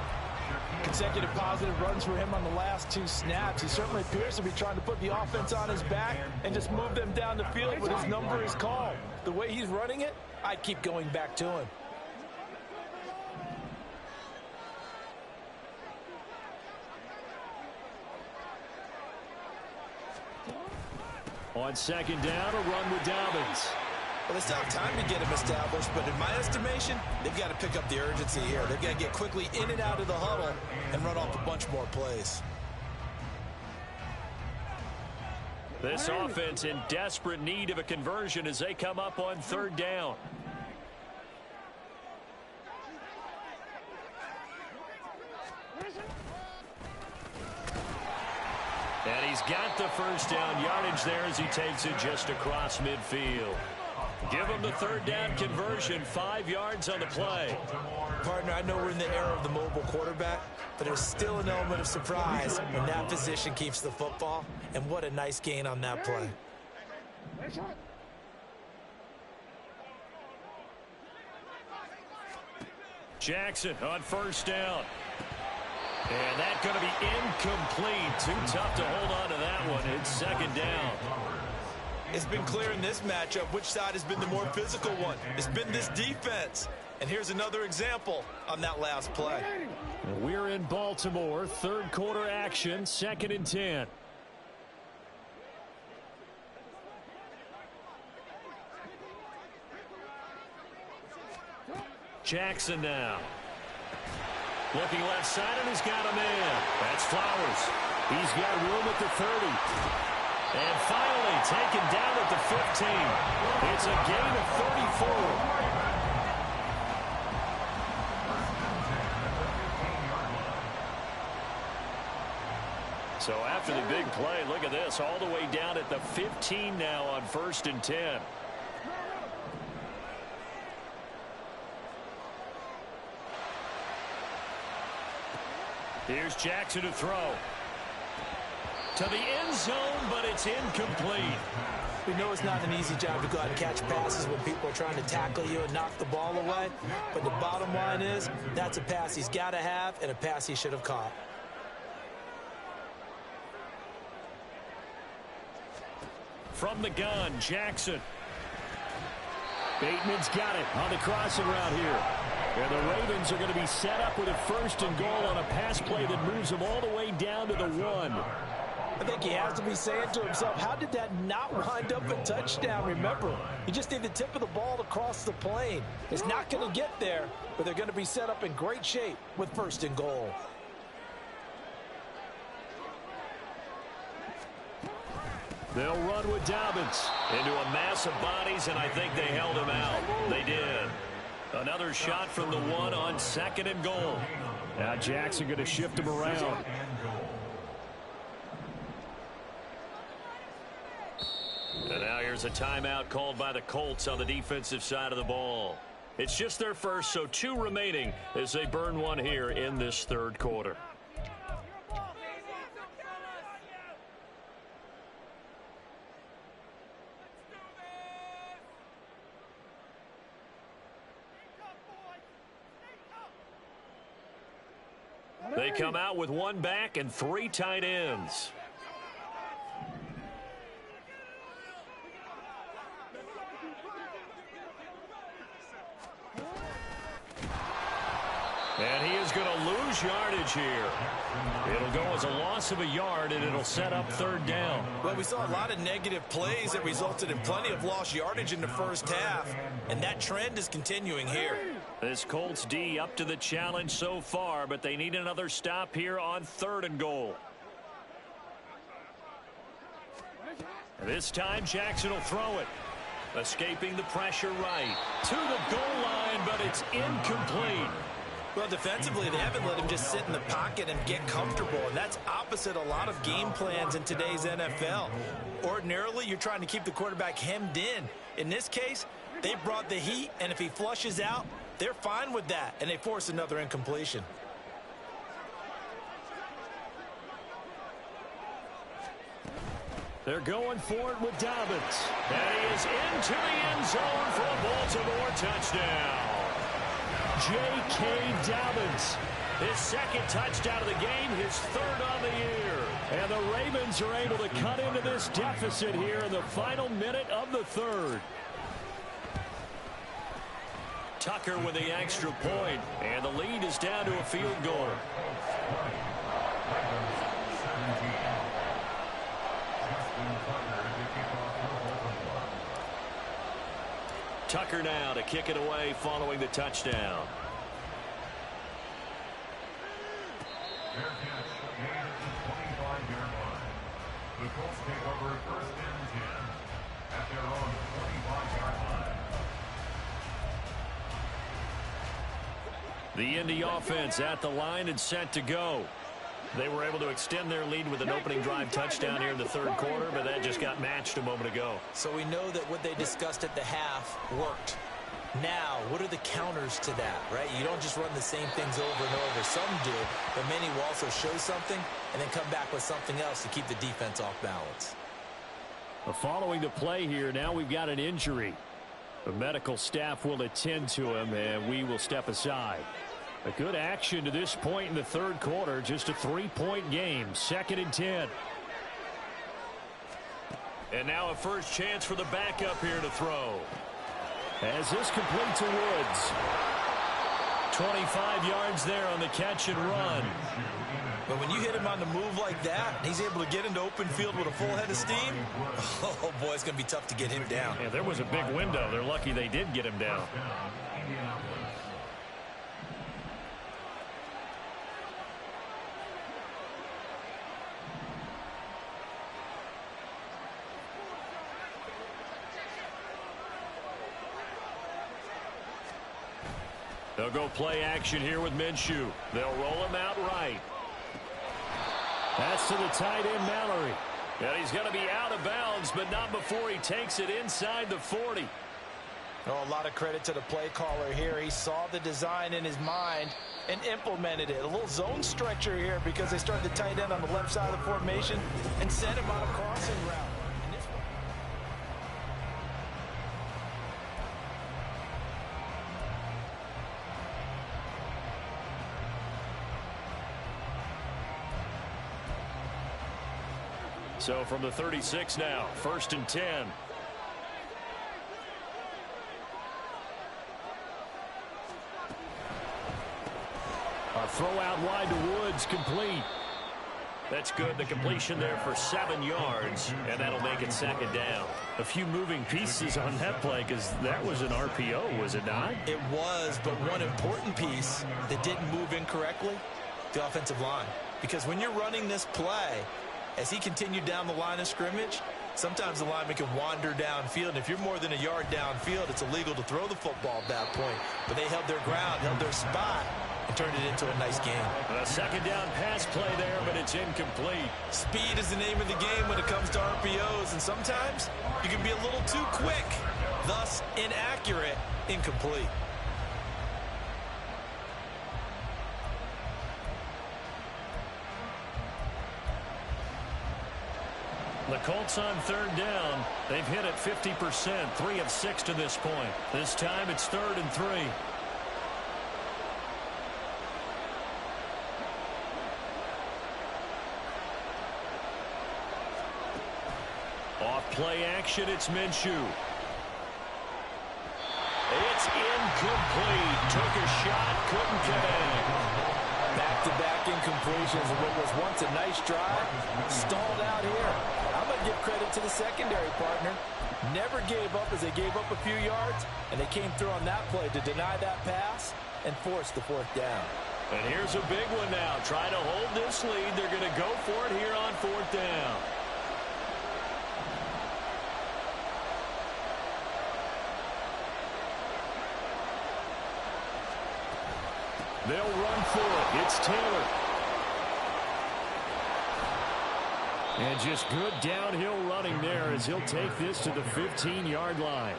Consecutive positive runs for him on the last 2 snaps. He certainly appears to be trying to put the offense on his back and just move them down the field when his number is called. The way he's running it, I'd keep going back to him. On 2nd down, a run with Dobbins. Well, they still have time to get him established, but in my estimation, they've got to pick up the urgency here. They've got to get quickly in and out of the huddle and run off a bunch more plays. This offense in desperate need of a conversion as they come up on 3rd down. And he's got the first down yardage there as he takes it just across midfield. Give him the third down conversion, 5 yards on the play. Partner, I know we're in the era of the mobile quarterback, but there's still an element of surprise when that position keeps the football. And what a nice gain on that play. Jackson on first down. And that's going to be incomplete. Too tough to hold on to that one. It's second down. It's been clear in this matchup which side has been the more physical one. It's been this defense. And here's another example on that last play. We're in Baltimore. Third quarter action. 2nd and 10. Jackson now. Looking left side, and he's got a man. That's Flowers. He's got room at the 30. And finally taken down at the 15. It's a gain of 34. So after the big play, look at this, all the way down at the 15 now on 1st and 10. Here's Jackson to throw. To the end zone, but it's incomplete. We know it's not an easy job to go out and catch passes when people are trying to tackle you and knock the ball away. But the bottom line is, that's a pass he's got to have and a pass he should have caught. From the gun, Jackson. Bateman's got it on the crossing route here. And the Ravens are going to be set up with a 1st and goal on a pass play that moves them all the way down to the 1. I think he has to be saying to himself, how did that not wind up a touchdown? Remember, you just need the tip of the ball to cross the plane. It's not going to get there, but they're going to be set up in great shape with 1st and goal. They'll run with Dobbins into a mass of bodies, and I think they held him out. They did. Another shot from the 1 on 2nd and goal. Now Jackson going to shift him around. And now here's a timeout called by the Colts on the defensive side of the ball. It's just their first, so 2 remaining as they burn one here in this 3rd quarter. They come out with 1 back and 3 tight ends. And he is going to lose yardage here. It'll go as a loss of a yard, and it'll set up 3rd down. Well, we saw a lot of negative plays that resulted in plenty of lost yardage in the first half, and that trend is continuing here. This Colts D up to the challenge so far, but they need another stop here on 3rd and goal. This time, Jackson will throw it. Escaping the pressure right. To the goal line, but it's incomplete. Well, defensively, they haven't let him just sit in the pocket and get comfortable, and that's opposite a lot of game plans in today's NFL. Ordinarily, you're trying to keep the quarterback hemmed in. In this case, they brought the heat, and if he flushes out, they're fine with that, and they force another incompletion. They're going for it with Dobbins. And he is into the end zone for a Baltimore touchdown. J.K. Dobbins. His 2nd touchdown of the game, his 3rd on the year. And the Ravens are able to cut into this deficit here in the final minute of the 3rd. Tucker with the extra point, and the lead is down to a field goal. Tucker now to kick it away following the touchdown. Their catch made at the 25-yard line. The Colts take over 1st and 10 at their own 25-yard line. The Indy offense at the line and set to go. They were able to extend their lead with an opening drive touchdown here in the third quarter, but that just got matched a moment ago. So we know that what they discussed at the half worked. Now, what are the counters to that, right? You don't just run the same things over and over. Some do, but many will also show something and then come back with something else to keep the defense off balance. Following the play here, now we've got an injury. The medical staff will attend to him, and we will step aside. A good action to this point in the third quarter. Just a 3-point game. 2nd and 10. And now a first chance for the backup here to throw. As this complete to Woods. 25 yards there on the catch and run. But when you hit him on the move like that, he's able to get into open field with a full head of steam. Oh, boy, it's going to be tough to get him down. Yeah, there was a big window. They're lucky they did get him down. They'll go play action here with Minshew. They'll roll him out right. That's to the tight end, Mallory. And he's going to be out of bounds, but not before he takes it inside the 40. Oh, a lot of credit to the play caller here. He saw the design in his mind and implemented it. A little zone stretcher here because they started the tight end on the left side of the formation and sent him on a crossing route. So from the 36 now, 1st and 10. A throw out wide to Woods, complete. That's good. The completion there for 7 yards, and that'll make it 2nd down. A few moving pieces on that play because that was an RPO, was it not? It was, but one important piece that didn't move incorrectly, the offensive line. Because when you're running this play, as he continued down the line of scrimmage, sometimes the lineman can wander downfield. And if you're more than a yard downfield, it's illegal to throw the football at that point. But they held their ground, held their spot, and turned it into a nice game. A 2nd down pass play there, but it's incomplete. Speed is the name of the game when it comes to RPOs, and sometimes you can be a little too quick, thus inaccurate, incomplete. The Colts on 3rd down. They've hit it 50%, 3 of 6 to this point. This time it's 3rd and 3. Off play action, it's Minshew. It's incomplete. Took a shot, couldn't connect. Back-to-back incompletions of what was once a nice drive, stalled out here. I'm going to give credit to the secondary partner. Never gave up as they gave up a few yards, and they came through on that play to deny that pass and force the 4th down. And here's a big one now. Trying to hold this lead. They're going to go for it here on 4th down. They'll run for it. It's Taylor. And just good downhill running there as he'll take this to the 15-yard line.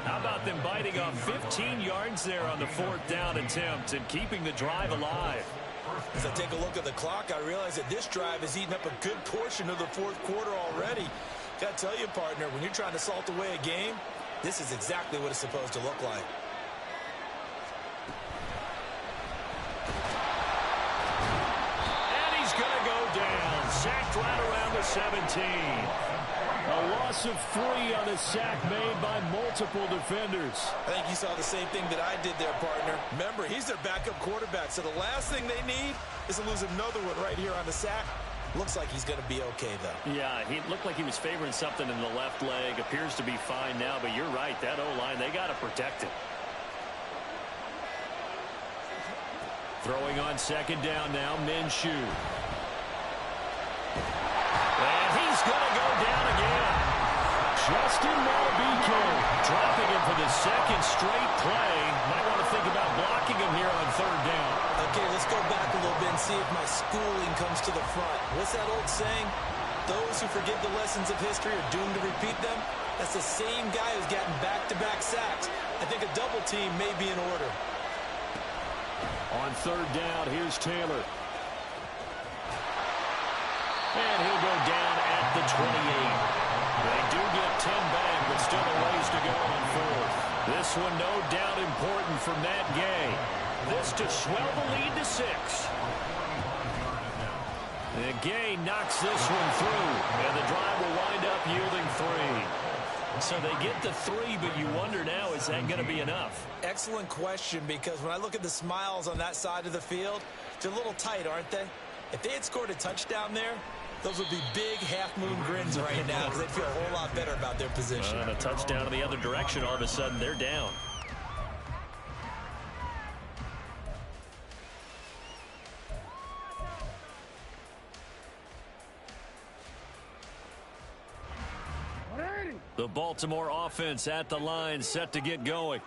How about them biting off 15 yards there on the 4th down attempt and keeping the drive alive? As I take a look at the clock, I realize that this drive has eaten up a good portion of the 4th quarter already. Got to tell you, partner, when you're trying to salt away a game, this is exactly what it's supposed to look like. Sacked right around the 17. A loss of 3 on a sack made by multiple defenders. I think you saw the same thing that I did there, partner. Remember, he's their backup quarterback, so the last thing they need is to lose another one right here on the sack. Looks like he's going to be okay, though. Yeah, he looked like he was favoring something in the left leg. Appears to be fine now, but you're right. That O-line, they got to protect it. Throwing on 2nd down now, Minshew. And he's going to go down again. Justin Madubuike dropping him for the 2nd straight play. Might want to think about blocking him here on 3rd down. A Okay, let's go back a little bit and see if my schooling comes to the front. What's that old saying? Those who forget the lessons of history are doomed to repeat them. That's the same guy who's gotten back-to-back sacks. I think a double team may be in order. On third down, here's Taylor. And he'll go down at the 28. They do get 10 back, but still a ways to go on fourth. This one no doubt important for Matt Gay. This to swell the lead to 6. And Gay knocks this one through, and the drive will wind up yielding 3. So they get the 3, but you wonder now, is that going to be enough? Excellent question, because when I look at the smiles on that side of the field, they're a little tight, aren't they? If they had scored a touchdown there, those would be big half-moon grins right now because they'd feel a whole lot better about their position. And a touchdown in the other direction, all of a sudden they're down. The Baltimore offense at the line, set to get going.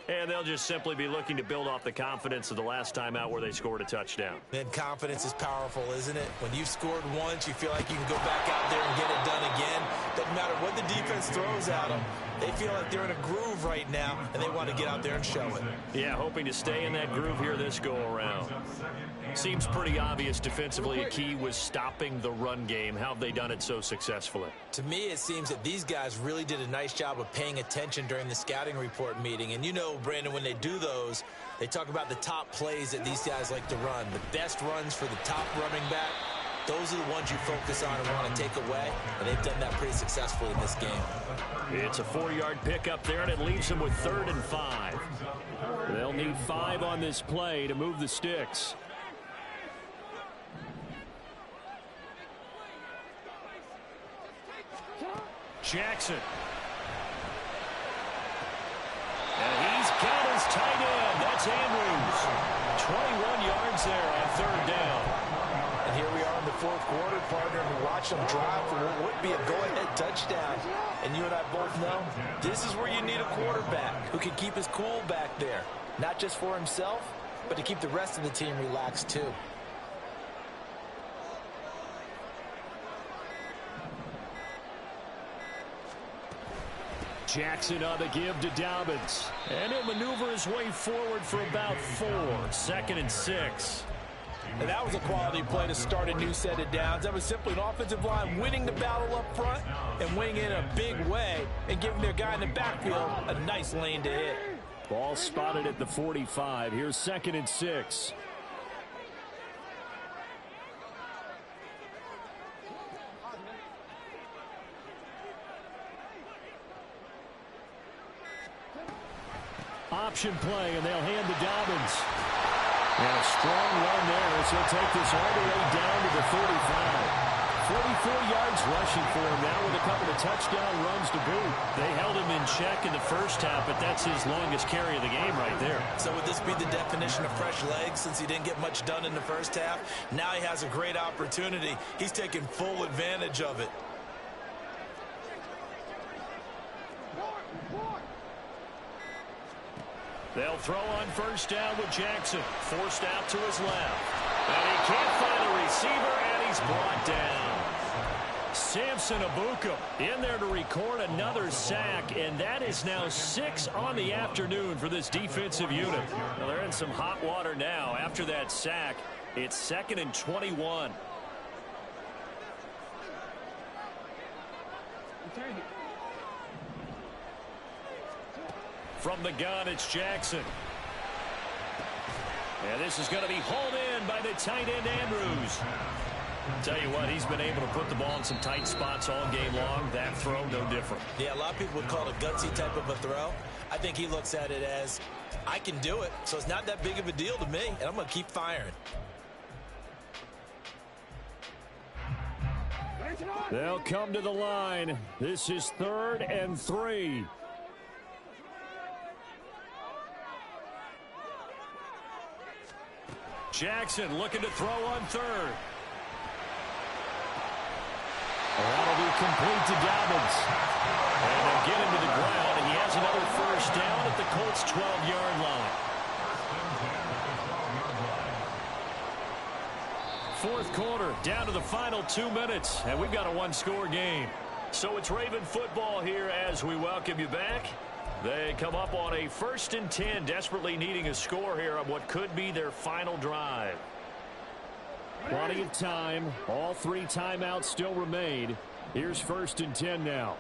And they'll just simply be looking to build off the confidence of the last time out where they scored a touchdown. And confidence is powerful, isn't it? When you've scored once, you feel like you can go back out there and get it done again. Doesn't matter what the defense throws at them. They feel like they're in a groove right now, and they want to get out there and show it. Yeah, hoping to stay in that groove here this go-around. Seems pretty obvious defensively a key was stopping the run game. How have they done it so successfully? To me, it seems that these guys really did a nice job of paying attention during the scouting report meeting. And you know, Brandon, when they do those, they talk about the top plays that these guys like to run. The best runs for the top running back, those are the ones you focus on and want to take away. And they've done that pretty successfully in this game. It's a 4-yard pickup there, and it leaves them with 3rd and 5. They'll need 5 on this play to move the sticks. Jackson. And he's got his tight end. That's Andrews. 21 yards there on 3rd down. And here we are in the 4th quarter, partner, and we watch them drive for what would be a go-ahead touchdown. And you and I both know this is where you need a quarterback who can keep his cool back there. Not just for himself, but to keep the rest of the team relaxed too. Jackson on the give to Dobbins. And he'll maneuver his way forward for about 4. 2nd and 6. And that was a quality play to start a new set of downs. That was simply an offensive line winning the battle up front and winning it in a big way and giving their guy in the backfield a nice lane to hit. Ball spotted at the 45. Here's 2nd and 6. Option play, and they'll hand to Dobbins. And a strong run there as he'll take this all the way down to the 35. 44 yards rushing for him now with a couple of touchdown runs to boot. They held him in check in the first half, but that's his longest carry of the game right there. So would this be the definition of fresh legs since he didn't get much done in the first half? Now he has a great opportunity. He's taking full advantage of it. They'll throw on 1st down with Jackson. Forced out to his left. And he can't find a receiver, and he's brought down. Samson Ebukam in there to record another sack, and that is now 6 on the afternoon for this defensive unit. Well, they're in some hot water now. After that sack, it's 2nd and 21. From the gun, it's Jackson. And this is going to be hauled in by the tight end, Andrews. Tell you what, he's been able to put the ball in some tight spots all game long. That throw, no different. Yeah, a lot of people would call it a gutsy type of a throw. I think he looks at it as, I can do it, so it's not that big of a deal to me, and I'm going to keep firing. They'll come to the line. This is 3rd and 3. Jackson looking to throw on 3rd. That'll be complete to Dobbins. And they'll get him to the ground, and he has another 1st down at the Colts' 12-yard line. fourth quarter, down to the final 2 minutes, and we've got a one-score game. So it's Raven football here as we welcome you back. They come up on a 1st and 10, desperately needing a score here on what could be their final drive. Plenty of time. All 3 timeouts still remain. Here's 1st and 10 now.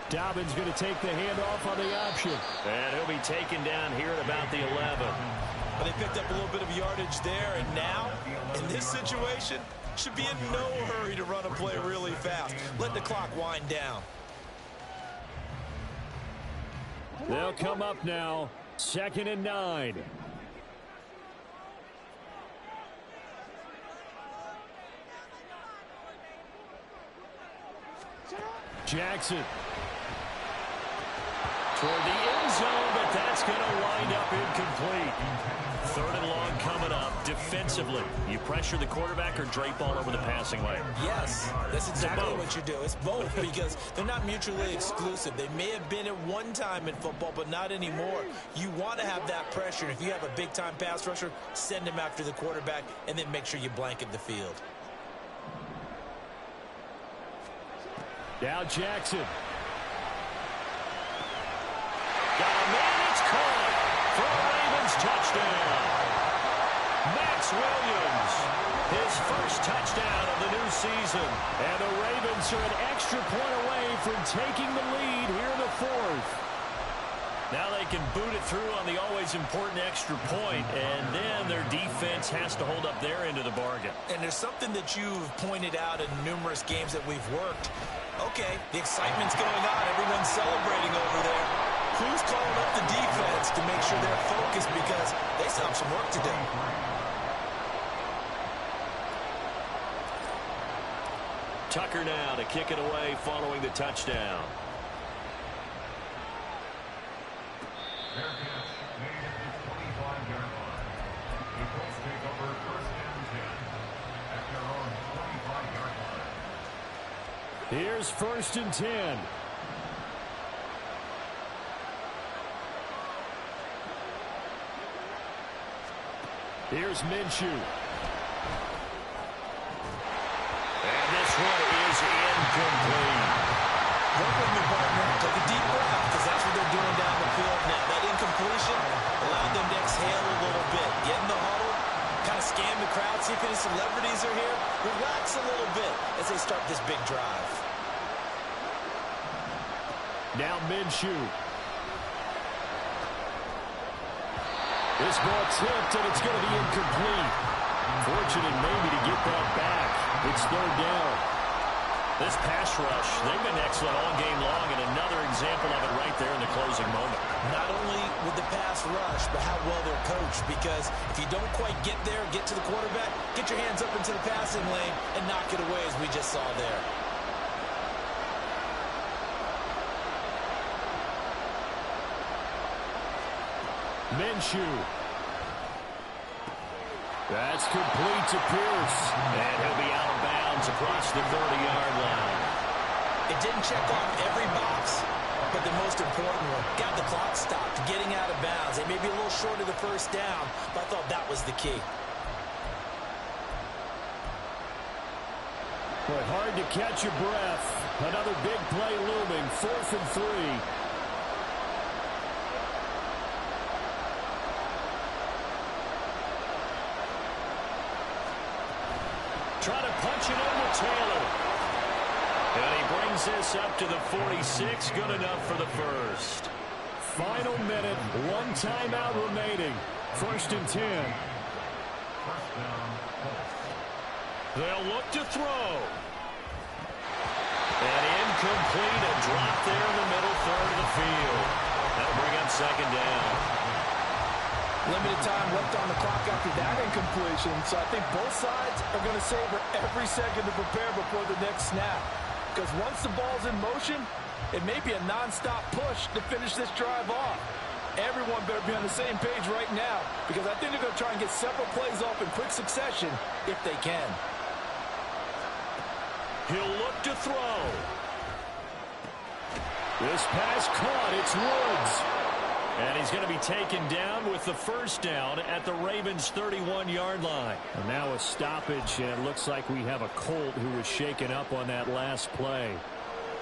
Dobbins going to take the handoff on the option. And he'll be taken down here at about the 11. But they picked up a little bit of yardage there, and now, in this situation, should be in no hurry to run a play really fast. Let the clock wind down. They'll come up now, 2nd and 9. Jackson. Toward the end zone, but that's going to wind up incomplete. 3rd and long coming up. Defensively, you pressure the quarterback or drape all over the passing lane? Yes, that's exactly what you do. It's both because they're not mutually exclusive. They may have been at one time in football, but not anymore. You want to have that pressure. If you have a big-time pass rusher, send him after the quarterback, and then make sure you blanket the field. Now Jackson. Got a man, it's caught for a Ravens touchdown. Max Williams, his first touchdown of the new season. And the Ravens are an extra point away from taking the lead here in the 4th. Now they can boot it through on the always important extra point, and then their defense has to hold up their end of the bargain. And there's something that you've pointed out in numerous games that we've worked. Okay, the excitement's going on. Everyone's celebrating over there. Who's calling up the defense to make sure they're focused because they still have some work to do? Tucker now to kick it away following the touchdown. Fair catch made at the 25-yard line. The Colts take over 1st and 10 at their own 25-yard line. Here's 1st and 10. Here's Minshew. And this one is incomplete. Work with me, partner. Take a deep breath because that's what they're doing down the field now. That incompletion allowed them to exhale a little bit. Get in the huddle, kind of scan the crowd, see if any celebrities are here. Relax a little bit as they start this big drive. Now Minshew. This ball tipped, and it's going to be incomplete. Fortunate maybe to get that back. It's 3rd down. This pass rush, they've been excellent all game long, and another example of it right there in the closing moment. Not only with the pass rush, but how well they're coached, because if you don't quite get there, get to the quarterback, get your hands up into the passing lane and knock it away as we just saw there. Minshew. That's complete to Pierce. And he'll be out of bounds across the 30-yard line. It didn't check off every box, but the most important one, got the clock stopped, getting out of bounds. They may be a little short of the 1st down, but I thought that was the key. Boy, hard to catch your breath. Another big play looming. 4th and 3. Trying to punch it over Taylor. And he brings this up to the 46. Good enough for the 1st. Final minute. 1 timeout remaining. 1st and 10. First down, Colts. They'll look to throw. And incomplete. A drop there in the middle 3rd of the field. That'll bring up 2nd down. Limited time left on the clock after that incompletion, so I think both sides are going to savor every second to prepare before the next snap. Because once the ball's in motion, it may be a non-stop push to finish this drive off. Everyone better be on the same page right now, because I think they're going to try and get several plays off in quick succession if they can. He'll look to throw. This pass caught. It's Woods. And he's going to be taken down with the first down at the Ravens' 31-yard line. And now a stoppage, and it looks like we have a Colt who was shaken up on that last play.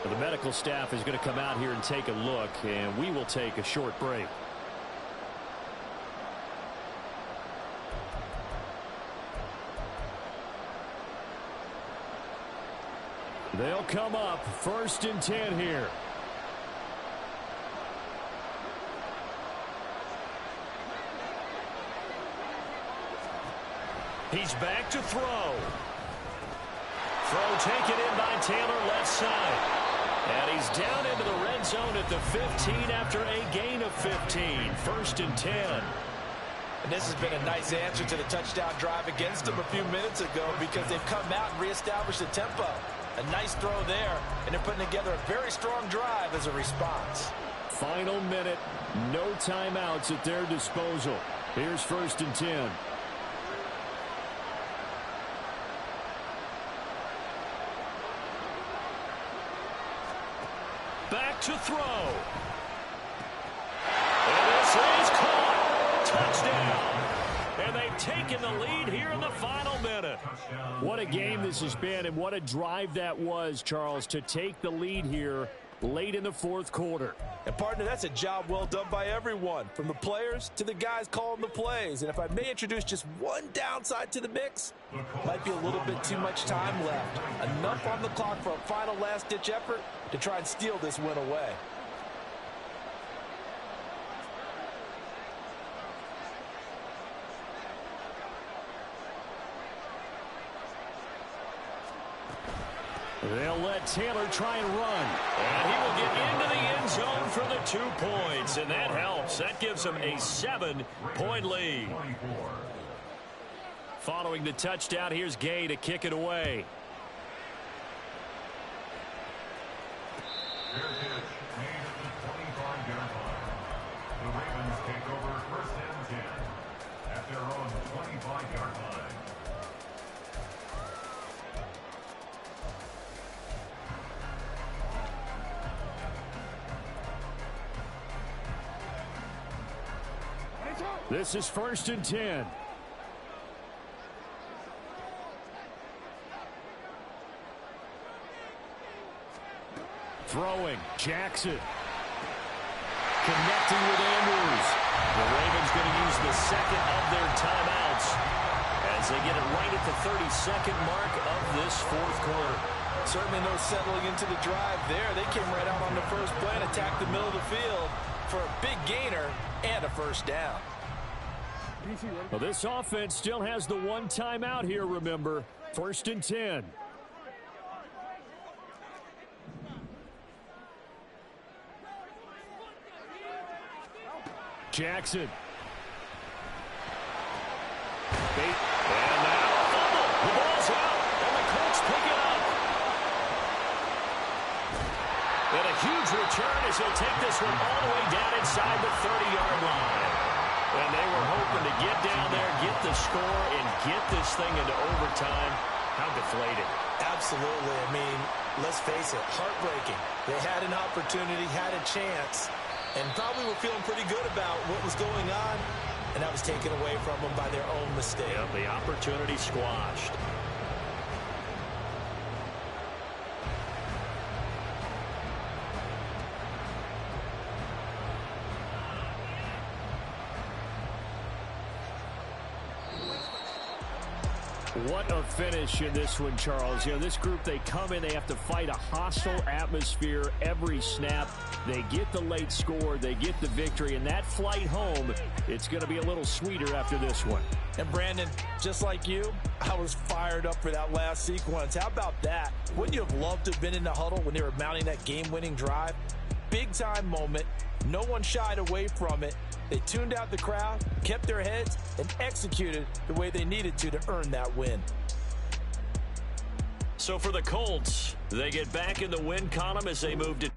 The medical staff is going to come out here and take a look, and we will take a short break. They'll come up 1st and 10 here. He's back to throw. Throw taken in by Taylor left side. And he's down into the red zone at the 15 after a gain of 15. 1st and 10. And this has been a nice answer to the touchdown drive against them a few minutes ago because they've come out and reestablished the tempo. A nice throw there, and they're putting together a very strong drive as a response. Final minute, no timeouts at their disposal. Here's 1st and 10. Back to throw. And this is caught. Touchdown. And they've taken the lead here in the final minute. What a game this has been, and what a drive that was, Charles, to take the lead here late in the 4th quarter. And, partner, that's a job well done by everyone, from the players to the guys calling the plays. And if I may introduce just one downside to the mix, might be a little bit too much time left. Enough on the clock for a final last-ditch effort to try and steal this win away. They'll let Taylor try and run. And he will get into the end zone for the 2 points. And that helps. That gives them a 7-point lead. Following the touchdown, here's Gay to kick it away. Fair catch made at the 25-yard line. The Ravens take over 1st and 10 at their own 25-yard line. This is 1st and 10. Throwing. Jackson. Connecting with Andrews. The Ravens going to use the second of their timeouts as they get it right at the 32nd mark of this 4th quarter. Certainly no settling into the drive there. They came right out on the first play and attacked the middle of the field for a big gainer and a 1st down. Well, this offense still has the one timeout here, remember. 1st and 10. Jackson. And now a fumble. The ball's out, and the Colts pick it up. And a huge return as he'll take this one all the way down inside the 30-yard line. And they were hoping to get down there, get the score, and get this thing into overtime. How deflated. Absolutely. I mean, let's face it, heartbreaking. They had an opportunity, had a chance, and probably were feeling pretty good about what was going on, and that was taken away from them by their own mistake. Yeah, the opportunity squashed. What a finish in this one, Charles. You know, this group, they come in, they have to fight a hostile atmosphere every snap. They get the late score, they get the victory, and that flight home, it's going to be a little sweeter after this one. And Brandon, just like you, I was fired up for that last sequence. How about that? Wouldn't you have loved to have been in the huddle when they were mounting that game-winning drive? Big-time moment. No one shied away from it. They tuned out the crowd, kept their heads, and executed the way they needed to earn that win. So for the Colts, they get back in the win column as they move to